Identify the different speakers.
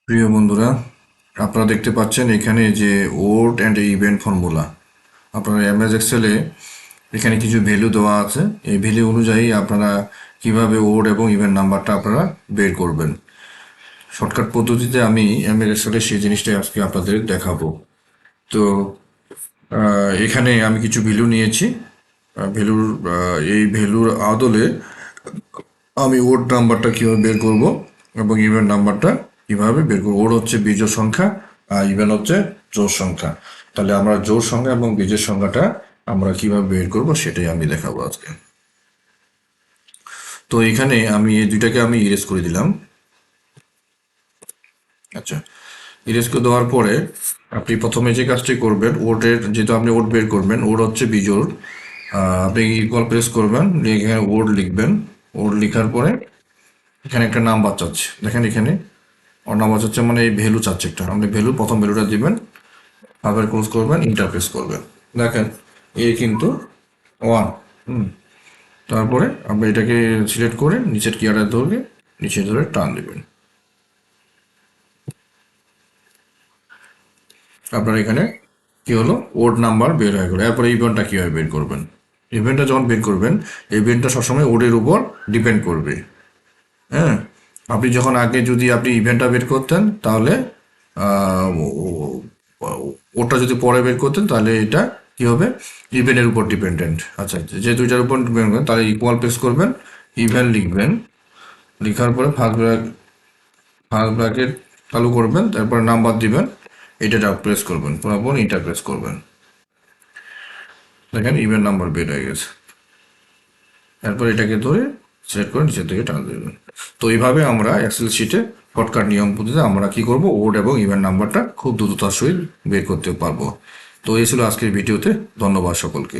Speaker 1: প্রিয় বন্ধুরা, আপনারা দেখতে পাচ্ছেন এখানে যে ওড অ্যান্ড ইভেন্ট ফর্মুলা। আপনারা এমএস এক্সেলে এখানে কিছু ভ্যালু দেওয়া আছে। এই ভ্যালু অনুযায়ী আপনারা কিভাবে ওড এবং ইভেন্ট নাম্বারটা আপনারা বের করবেন। শর্টকাট পদ্ধতিতে আমি এমএস এক্সেলে সেই জিনিসটাই আজকে আপনাদের দেখাবো। তো এখানে আমি কিছু ভ্যালু নিয়েছি। এই ভ্যালুর আদলে আমি ওড নাম্বারটা কীভাবে বের করব এবং ইভেন নাম্বারটা কীভাবে বের করবো। ওড হচ্ছে বিজোড় সংখ্যা আর ইভেন হচ্ছে জোড় সংখ্যা। তাহলে আমরা জোড় সংখ্যা এবং বিজোড় সংখ্যাটা আমরা কিভাবে বের করব সেটাই আমি দেখাবো আজকে। তো এখানে আমি এই দুইটাকে আমি ইরেজ করে দিলাম। আচ্ছা, ইরেজ করে দেওয়ার পরে আপনি প্রথমে যে কাজটি করবেন, ওডের যেহেতু আপনি ওড বের করবেন, ওড হচ্ছে বিজোড়। আপনি ইকুয়াল প্রেস করবেন, এখানে ওড লিখবেন। ওড লেখার পরে এখানে একটা নাম্বার চাচ্ছে, দেখেন এখানে নাম্বার চাচ্ছে মানে এই ভ্যালু চাচ্ছে একটা। আপনি প্রথম ভ্যালুটা দিবেন, আবার ক্লোজ করবেন, ইন্টারপ্রেস করবেন। দেখেন এ কিন্তু 1। তারপরে আপনি এটাকে সিলেক্ট করে নিচের কিয়ারে ধরে নিচে ধরে টান দেবেন। আপনার এখানে কি হলো, ওড নাম্বার বের হয়ে গেল। এরপরে ইভেন্টটা কীভাবে বের করবেন। ইভেন্টটা যখন বের করবেন, ইভেন্টটা সবসময় ওডের উপর ডিপেন্ড করবে। হ্যাঁ, আপনি যখন আগে যদি আপনি ইভেন্টটা বের করতেন তাহলে ওটা যদি পরে বের করতেন তাহলে এটা কি হবে, ইভেন্টের উপর ডিপেন্ডেন্ট। আচ্ছা, যে দুইটার উপর ডিপেন্ড করেন তাহলে ইকুয়াল প্রেস করবেন, ইভেন্ট লিখবেন, লেখার পরে ফার্স্ট ব্র্যাকেট চালু করবেন, তারপর নাম্বার দিবেন, এটা প্রেস করবেন, পুরোপুরি এটা প্রেস করবেন। দেখেন ইভেন্ট নাম্বার বের হয়ে গেছে। এরপর এটাকে ধরে সেট করে নিচের দিকে টান দেবেন। তো এইভাবে আমরা এক্সেল শিটে শর্টকাট নিয়ম পদ্ধতিতে আমরা কি করব, ওড এবং ইভেন্ট নাম্বারটা খুব দ্রুততার সহিত বের করতে পারবো। তো এই ছিল আজকের ভিডিওতে। ধন্যবাদ সকলকে।